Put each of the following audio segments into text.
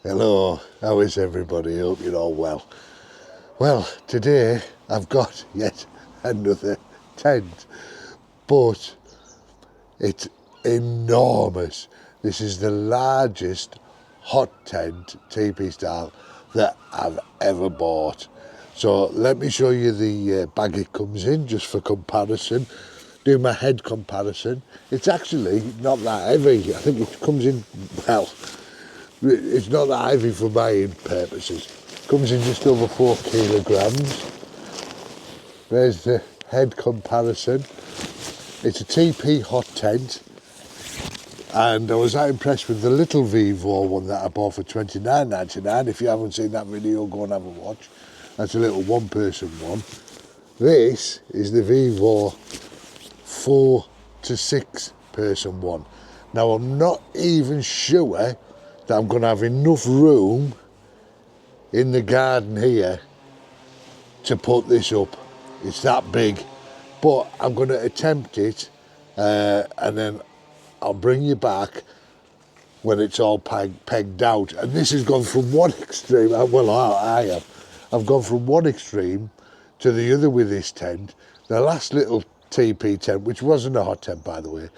Hello, how is everybody? Hope you're all well. Well, today I've got yet another tent, but it's enormous. This is the largest hot tent, teepee style, that I've ever bought. So let me show you the bag it comes in, just for comparison. Do my head comparison. It's actually not that heavy. I think it comes in, well, it's not that heavy for buying purposes. Comes in just over 4 kilograms. There's the head comparison. It's a TP hot tent, and I was that impressed with the little Vevor one that I bought for $29.99. If you haven't seen that video, go and have a watch. That's a little one-person one. This is the Vevor 4 to 6 person one. Now I'm not even sure that I'm going to have enough room in the garden here to put this up. It's that big, but I'm going to attempt it, and then I'll bring you back when it's all pegged out. And this has gone from one extreme, well, I have. I've gone from one extreme to the other with this tent. The last little TP tent, which wasn't a hot tent, by the way,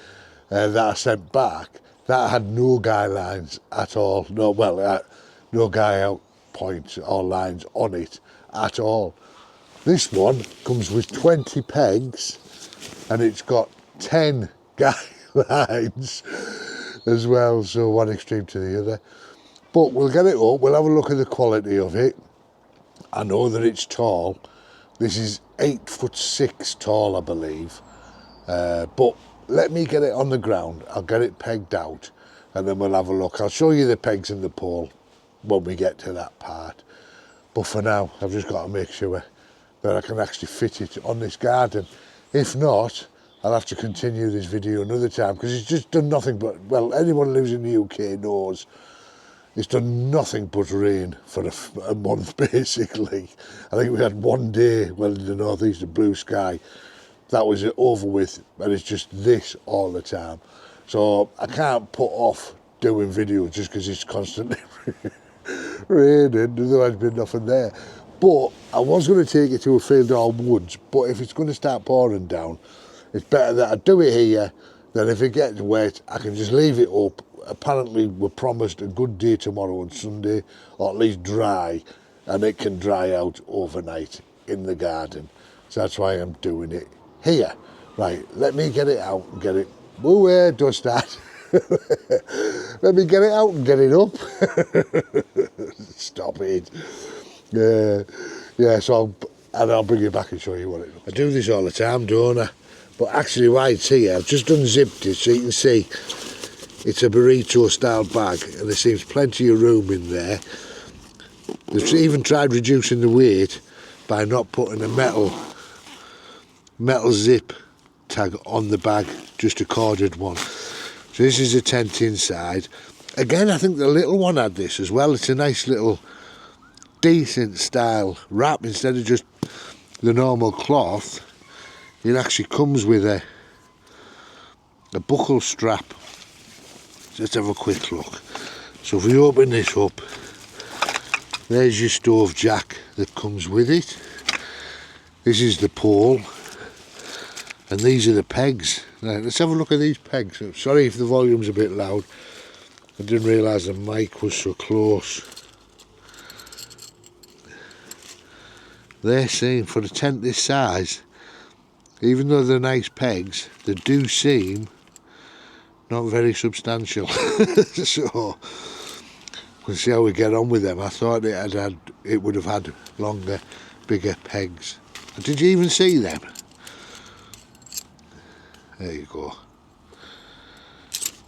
that I sent back, that had no guy lines at all. No, well, no guy out points or lines on it at all. This one comes with 20 pegs, and it's got 10 guy lines as well, so one extreme to the other. But we'll get it up, we'll have a look at the quality of it. I know that it's tall. This is 8'6" tall, I believe. But let me get it on the ground. I'll get it pegged out, and then we'll have a look. I'll show you the pegs and the pole when we get to that part. But for now, I've just got to make sure that I can actually fit it on this garden. If not, I'll have to continue this video another time, because it's just done nothing but, well, anyone who lives in the UK knows it's done nothing but rain for a month, basically. I think we had one day, well, in the northeast, of blue sky. That was it, over with, and it's just this all the time. So I can't put off doing videos just because it's constantly raining. Otherwise, there's nothing there. But I was going to take it to a field or woods, but if it's going to start pouring down, it's better that I do it here than if it gets wet, I can just leave it up. Apparently, we're promised a good day tomorrow on Sunday, or at least dry, and it can dry out overnight in the garden. So that's why I'm doing it here. Right, let me get it out and get it. Oh, where does that? Let me get it out and get it up. Stop it. Yeah, so I'll bring it back and show you what it looks like. I do this all the time, don't I? But actually, why it's here, I've just unzipped it so you can see it's a burrito style bag, and there seems plenty of room in there. They've even tried reducing the weight by not putting a metal zip tag on the bag, just a corded one. So this is a tent inside. Again, I think the little one had this as well. It's a nice little decent style wrap. Instead of just the normal cloth, it actually comes with a buckle strap. Let's have a quick look. So if we open this up, there's your stove jack that comes with it. This is the pole, and these are the pegs. Now, let's have a look at these pegs. Sorry if the volume's a bit loud. I didn't realise the mic was so close. They're saying for a tent this size, even though they're nice pegs, they do seem not very substantial. So we'll see how we get on with them. I thought it would have had longer, bigger pegs. Did you even see them? There you go.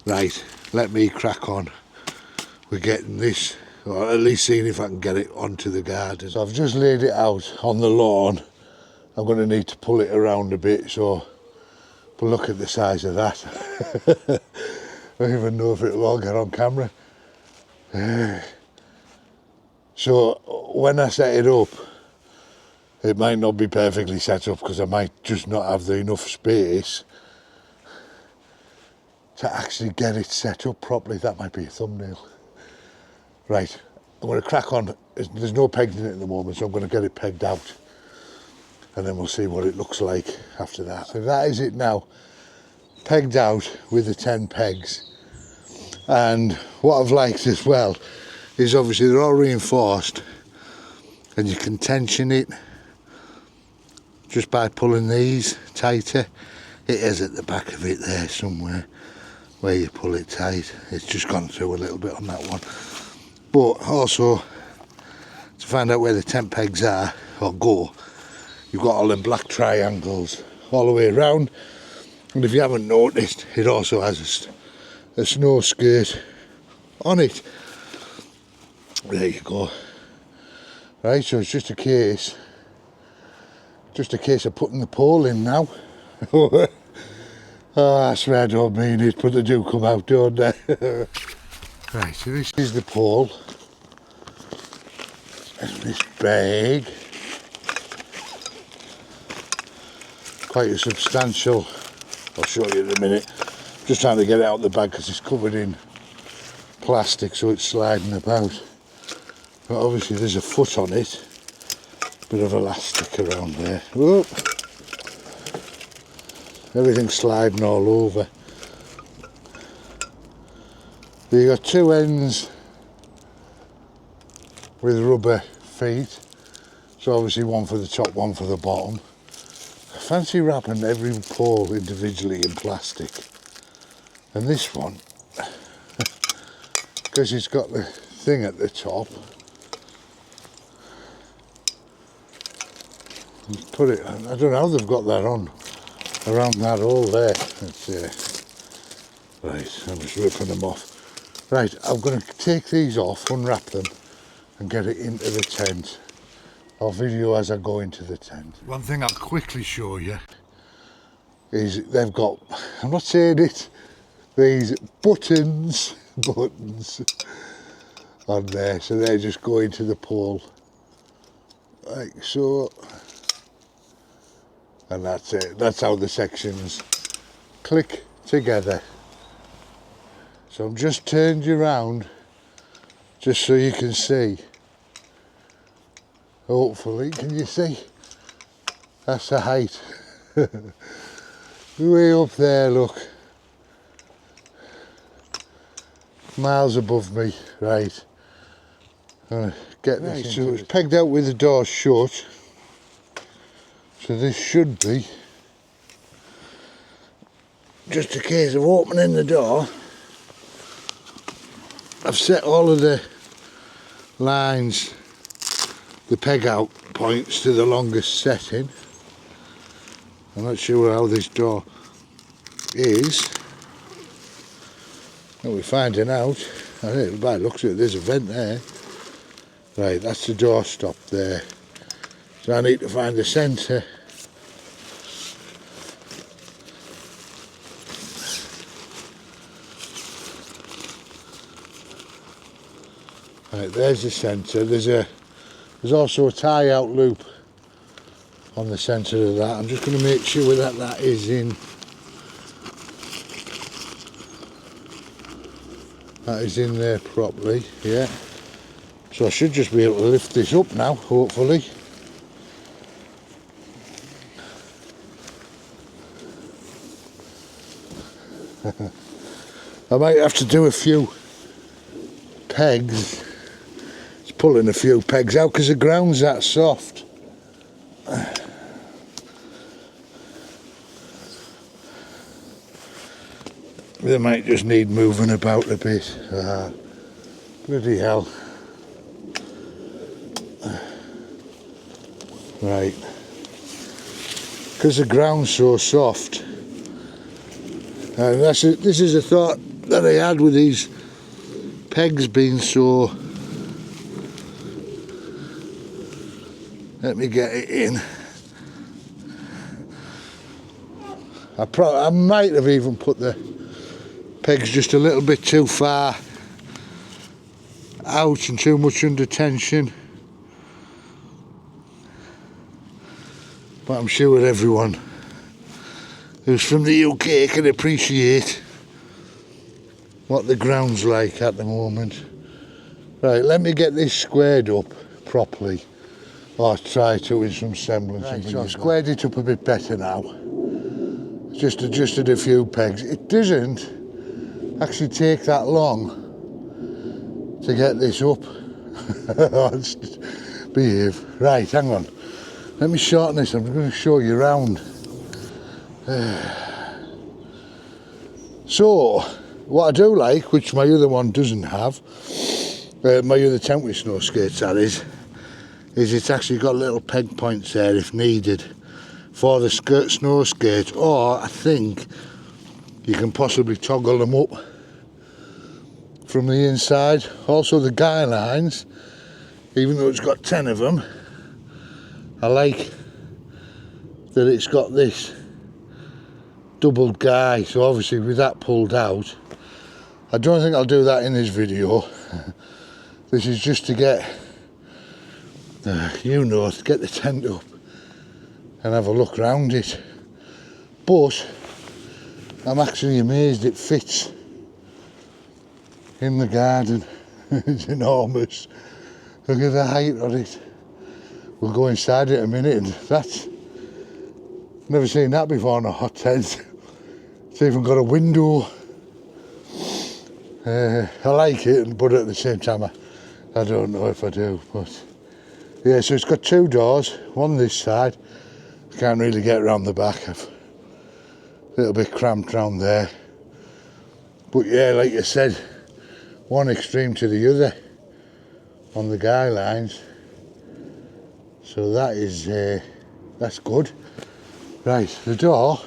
Right, let me crack on. We're getting this, or at least seeing if I can get it onto the garden. So I've just laid it out on the lawn. I'm going to need to pull it around a bit, so but look at the size of that. I don't even know if it'll all get on camera. So when I set it up, it might not be perfectly set up because I might just not have enough space to actually get it set up properly. That might be a thumbnail. Right, I'm going to crack on. There's no pegs in it at the moment, so I'm going to get it pegged out. And then we'll see what it looks like after that. So that is it now. Pegged out with the 10 pegs. And what I've liked as well is obviously they're all reinforced and you can tension it just by pulling these tighter. It is at the back of it there somewhere where you pull it tight. It's just gone through a little bit on that one. But also to find out where the 10 pegs are or go, you've got all them black triangles all the way around. And if you haven't noticed, it also has a snow skirt on it. There you go. Right, so it's just a case of putting the pole in now. Oh, I swear I don't mean it, but they do come out, don't they? Right, so this is the pole. And this bag. Quite a substantial, I'll show you in a minute. Just trying to get it out of the bag because it's covered in plastic, so it's sliding about. But obviously there's a foot on it. Bit of elastic around there. Whoop. Everything's sliding all over. You got two ends with rubber feet. So obviously one for the top, one for the bottom. I fancy wrapping every pole individually in plastic. And this one, because it's got the thing at the top, put it, I don't know how they've got that on, around that hole there. Right, I'm just ripping them off. Right, I'm going to take these off, unwrap them, and get it into the tent. I'll video as I go into the tent. One thing I'll quickly show you is they've got, I'm not saying it, these buttons on there, so they just go into the pole like so, and that's it. That's how the sections click together. So I'm just turned you around just so you can see. Hopefully, can you see? That's the height. Way up there, look. Miles above me, right. Get this. So it's pegged out with the door shut. So this should be just a case of opening the door. I've set all of the lines, the peg out points to the longest setting. I'm not sure how this door is. We're finding out. I think by the looks of it, there's a vent there. Right, that's the door stop there. So I need to find the centre. Right, there's the centre. There's also a tie out loop on the centre of that. I'm just going to make sure that that is in. That is in there properly, yeah. So I should just be able to lift this up now, hopefully. I might have to do a few pegs. It's pulling a few pegs out because the ground's that soft. They might just need moving about a bit. Bloody hell. Right. Because the ground's so soft. And this is a thought that I had with these pegs being so... Let me get it in. I might have even put the pegs just a little bit too far out and too much under tension, but I'm sure everyone who's from the UK can appreciate what the ground's like at the moment. Right, let me get this squared up properly, or try to in some semblance. Right, so I've squared it up a bit better now. Just adjusted a few pegs. It doesn't actually take that long to get this up. Behave. Right, hang on. Let me shorten this. I'm going to show you around. So, what I do like, which my other one doesn't have, my other tent with snow skates that is it's actually got little peg points there if needed for the snow skates, or I think you can possibly toggle them up from the inside. Also the guy lines, even though it's got 10 of them, I like that it's got this double guy, so obviously with that pulled out, I don't think I'll do that in this video. This is just to get, to get the tent up and have a look round it. But I'm actually amazed it fits in the garden. It's enormous. Look at the height of it. We'll go inside it in a minute, and that's, never seen that before in a hot tent. It's even got a window. I like it, but at the same time I don't know if I do. But yeah, so it's got 2 doors, one this side. I can't really get around the back. I've a little bit cramped round there. But yeah, like I said, one extreme to the other on the guy lines. So that is that's good. Right, the door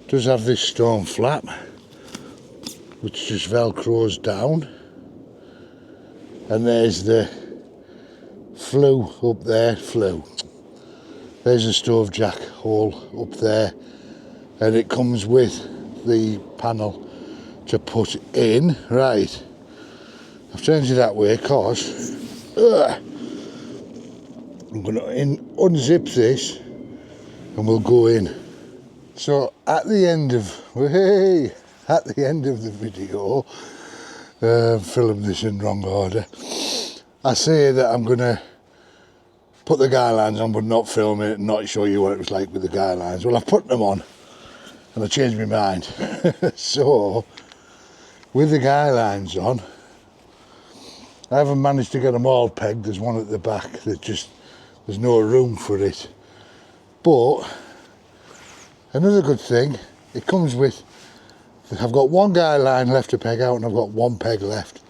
does have this stone flap which just velcros down, and there's the flue up there. There's a stove jack hole up there, and it comes with the panel to put in. Right, I've changed it that way because I'm going to unzip this and we'll go in. So at the end of the video, film this in wrong order, I say that I'm going to put the guy lines on but not film it and not show you what it was like with the guy lines. Well, I've put them on and I changed my mind. So with the guy lines on, I haven't managed to get them all pegged. There's one at the back that just, there's no room for it. But another good thing, it comes with, I've got one guy line left to peg out and I've got one peg left.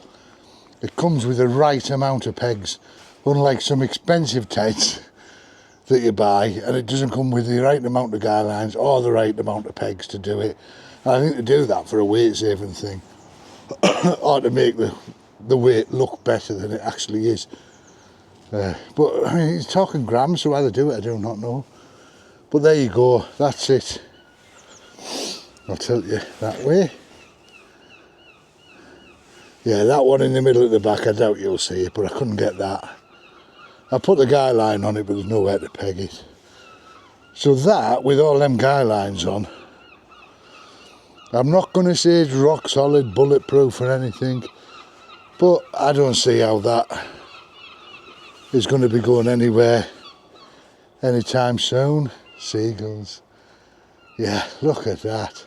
It comes with the right amount of pegs, unlike some expensive tents that you buy, and it doesn't come with the right amount of guy lines or the right amount of pegs to do it. And I think to do that for a weight saving thing, or to make the weight look better than it actually is. But I mean, it's talking grams, so how they do it I do not know. But there you go, that's it. I'll tilt you that way. Yeah, that one in the middle at the back, I doubt you'll see it, but I couldn't get that. I put the guy line on it, but there's nowhere to peg it. So that, with all them guy lines on, I'm not going to say it's rock solid, bulletproof or anything, but I don't see how that is going to be going anywhere anytime soon. Seagulls. Yeah, look at that.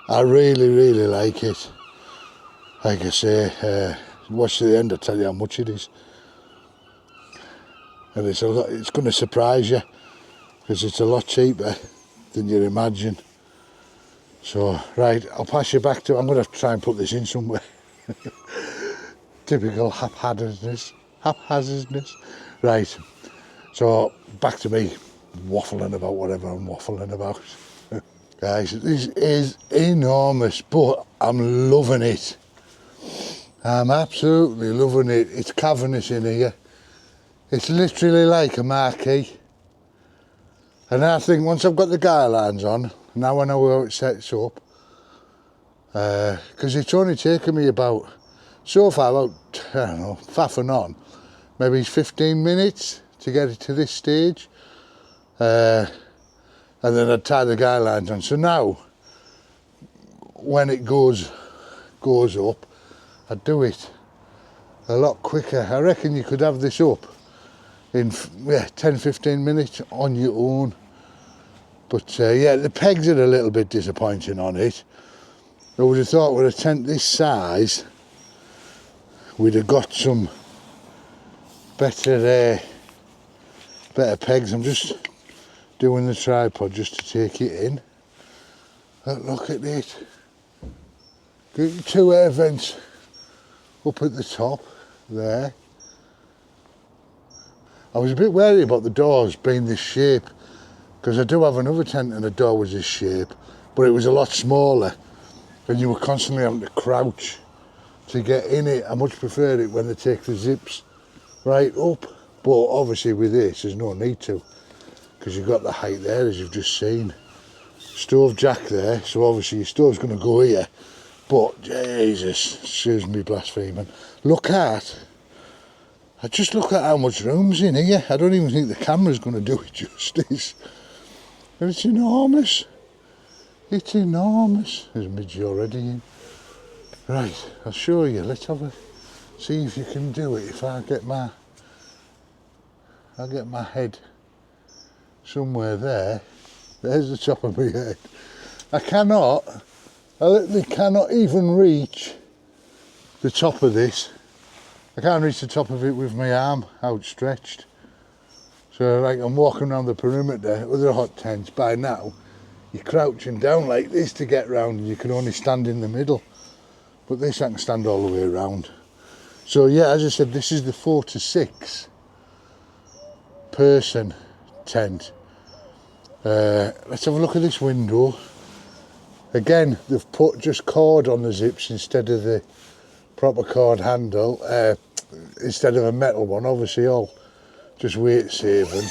I really, really like it. Like I say, watch to the end, I'll tell you how much it is. And it's going to surprise you, because it's a lot cheaper than you imagine. So, right, I'll pass you back to, I'm going to try and put this in somewhere. Typical haphazardness. Right, so back to me waffling about whatever I'm waffling about. Guys, this is enormous, but I'm loving it. I'm absolutely loving it. It's cavernous in here. It's literally like a marquee. And I think once I've got the guy lines on, now I know how it sets up. Because it's only taken me about, so far, about, I don't know, faff and on, maybe 15 minutes to get it to this stage. And then I'd tie the guy lines on. So now, when it goes up, I'd do it a lot quicker. I reckon you could have this up in 10-15 minutes on your own. But yeah, the pegs are a little bit disappointing on it. I would have thought with a tent this size we'd have got some better pegs. I'm just doing the tripod just to take it in. Look at it. Got 2 air vents up at the top there. I was a bit wary about the doors being this shape, because I do have another tent and the door was this shape, but it was a lot smaller and you were constantly having to crouch to get in it. I much prefer it when they take the zips right up, but obviously with this there's no need to, because you've got the height there as you've just seen. Stove jack there, so obviously your stove's going to go here, but Jesus, excuse me blaspheming, just look at how much room's in here. I don't even think the camera's going to do it justice. And it's enormous. It's enormous. There's a midge already in. Right, I'll show you. Let's have a see if you can do it. If I'll get my head somewhere there. There's the top of my head. I literally cannot even reach the top of this. I can't reach the top of it with my arm outstretched. So like I'm walking around the perimeter with the hot tents. By now you're crouching down like this to get round, and you can only stand in the middle. But this I can stand all the way around. So yeah, as I said, this is the 4 to 6 person tent. Let's have a look at this window. Again, they've put just cord on the zips instead of the proper cord handle, instead of a metal one, obviously all just weight saving.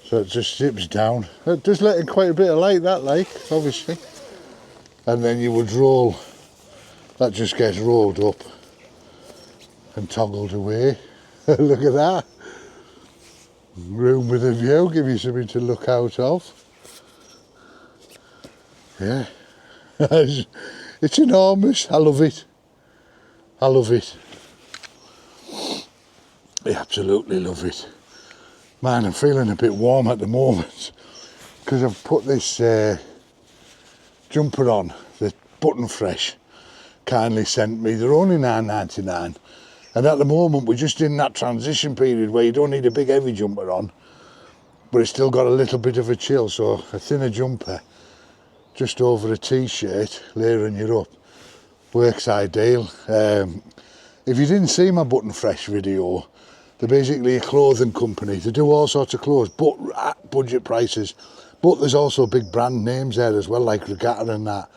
So it just zips down. It does let in quite a bit of light, that like, obviously. And then you would roll, that just gets rolled up and toggled away. Look at that. Room with a view, give you something to look out of. Yeah. It's enormous. I love it. I love it. I absolutely love it. Man, I'm feeling a bit warm at the moment because I've put this jumper on that Button Fresh kindly sent me. They're only £9.99, and at the moment we're just in that transition period where you don't need a big heavy jumper on, but it's still got a little bit of a chill, so a thinner jumper just over a t-shirt layering you up works ideal. If you didn't see my Button Fresh video, they're basically a clothing company. They do all sorts of clothes, but at budget prices. But there's also big brand names there as well, like Regatta and that.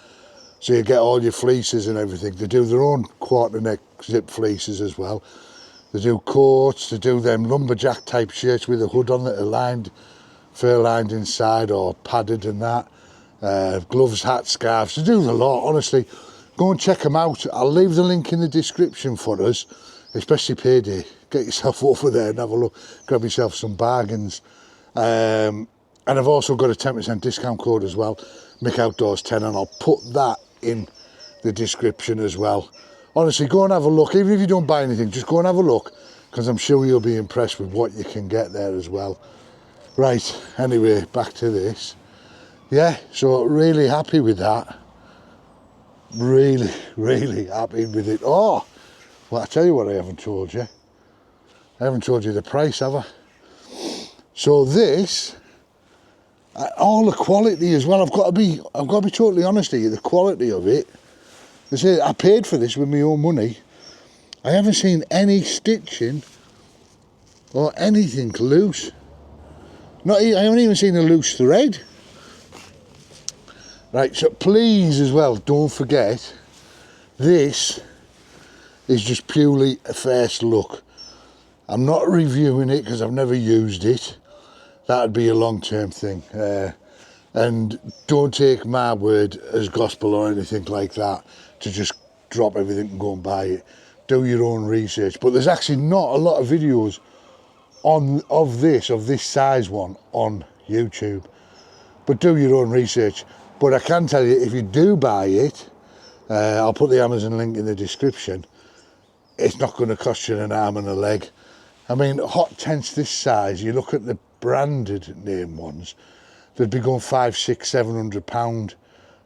So you get all your fleeces and everything. They do their own quarter neck zip fleeces as well. They do coats, they do them lumberjack type shirts with a hood on that are lined, fur lined inside or padded and that. Gloves, hats, scarves, they do a lot, honestly. Go and check them out. I'll leave the link in the description for us, especially payday. Get yourself over there and have a look, grab yourself some bargains. And I've also got a 10% discount code as well, Mick Outdoors 10, and I'll put that in the description as well. Honestly, go and have a look. Even if you don't buy anything, just go and have a look, because I'm sure you'll be impressed with what you can get there as well. Right, anyway, back to this. Yeah, so really happy with that. Really, really happy with it. Oh, well, I'll tell you what I haven't told you. I haven't told you the price, have I? So this, all the quality as well, I've got to be totally honest with you, the quality of it. I paid for this with my own money. I haven't seen any stitching or anything loose. I haven't even seen a loose thread. Right, so please as well, don't forget, this is just purely a first look. I'm not reviewing it because I've never used it. That'd be a long-term thing. And don't take my word as gospel or anything like that to just drop everything and go and buy it. Do your own research. But there's actually not a lot of videos of this size one on YouTube. But do your own research. But I can tell you, if you do buy it, I'll put the Amazon link in the description. It's not going to cost you an arm and a leg. I mean, hot tents this size, you look at the branded name ones, they'd be going £500, £600,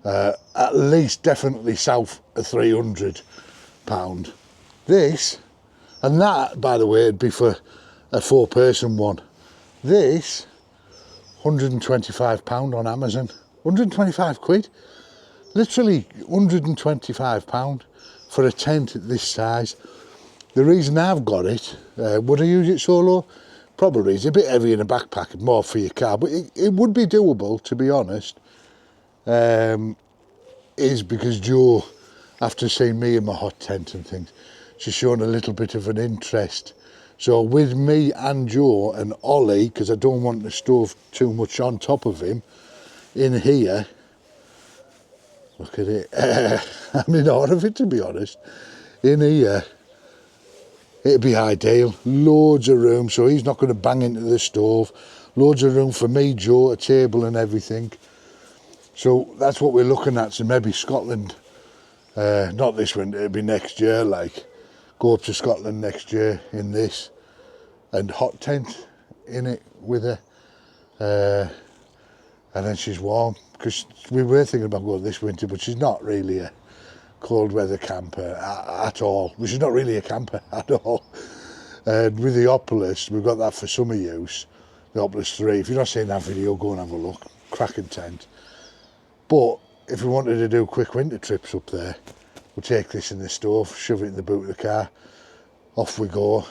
£700. At least definitely south of £300. This, and that, by the way, would be for a 4-person one. This, £125 on Amazon. 125 quid. Literally £125 for a tent this size. The reason I've got it, would I use it solo? Probably. It's a bit heavy in a backpack, more for your car, but it would be doable, to be honest. Is because Jo, after seeing me in my hot tent and things, she's shown a little bit of an interest. So with me and Jo and Ollie, because I don't want the stove too much on top of him, in here, look at it, I'm in awe of it, to be honest. In here, it'd be ideal. Loads of room, so he's not going to bang into the stove. Loads of room for me, Jo, a table and everything. So that's what we're looking at. So maybe Scotland, not this winter, it'll be next year, like, go up to Scotland next year in this, and hot tent in it with her. And then she's warm, because we were thinking about going this winter, but she's not really a cold weather camper at all. Well, she's not really a camper at all. And with the Opolis, we've got that for summer use, the Opolis 3. If you're not seeing that video, go and have a look. Cracking tent. But if we wanted to do quick winter trips up there, we'll take this in the stove, shove it in the boot of the car, off we go.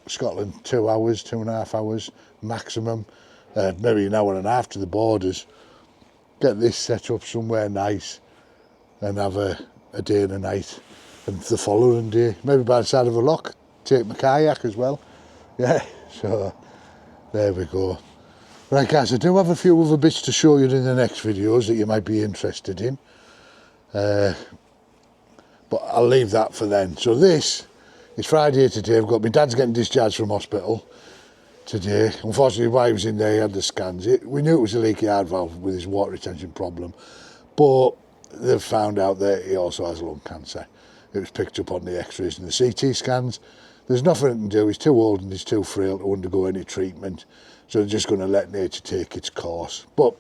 Scotland, 2 hours, 2.5 hours maximum, maybe an hour and a half to the borders. Get this set up somewhere nice and have a day and a night. And the following day, maybe by the side of a lock, take my kayak as well. Yeah, so there we go. Right guys, I do have a few other bits to show you in the next videos that you might be interested in. But I'll leave that for then. So this is Friday today. I've got my dad's getting discharged from hospital today. Unfortunately, while he was in there, he had the scans. We knew it was a leaky heart valve with his water retention problem, but they've found out that he also has lung cancer. It was picked up on the x-rays and the CT scans. There's nothing he can do. He's too old and he's too frail to undergo any treatment. So they're just going to let nature take its course. But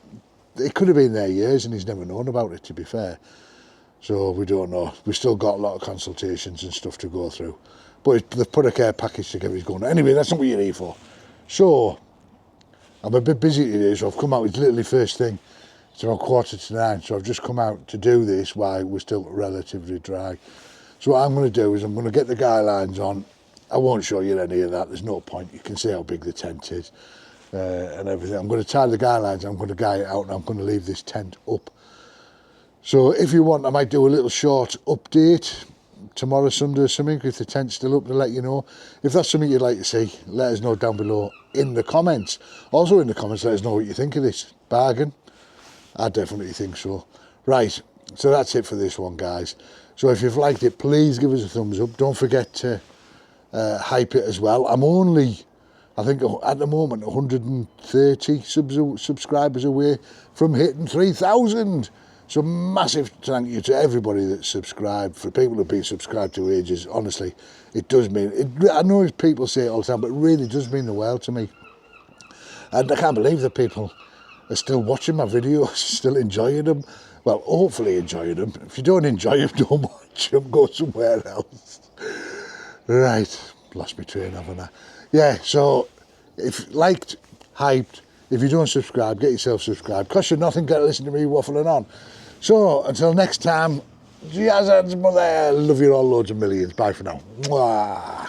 it could have been there years and he's never known about it, to be fair. So we don't know. We've still got a lot of consultations and stuff to go through. But they've put a care package together. He's going, anyway, that's not what you're here for. So I'm a bit busy today, so I've come out. It's literally first thing. It's around 9:15, so I've just come out to do this while we're still relatively dry. So what I'm going to do is I'm going to get the guy lines on. I won't show you any of that. There's no point. You can see how big the tent is and everything. I'm going to tie the guy lines. I'm going to guy it out, and I'm going to leave this tent up. So if you want, I might do a little short update tomorrow, Sunday or something, if the tent's still up, to let you know. If that's something you'd like to see, let us know down below in the comments. Also in the comments, let us know what you think of this bargain. I definitely think so. Right, so that's it for this one, guys. So if you've liked it, please give us a thumbs up. Don't forget to hype it as well. I'm only, I think at the moment, 130 subscribers away from hitting 3,000. So massive thank you to everybody that's subscribed. For people who've been subscribed to ages, honestly, it does mean, I know people say it all the time, but it really does mean the world to me. And I can't believe that people are still watching my videos, still enjoying them. Well, hopefully enjoying them. If you don't enjoy them, don't watch them, go somewhere else. Right, lost my train, haven't I? Yeah, so if liked, hyped, if you don't subscribe, get yourself subscribed. Cost you nothing, get to listen to me waffling on. So, until next time, jazz hands, mother. Love you all loads of millions. Bye for now. Mwah.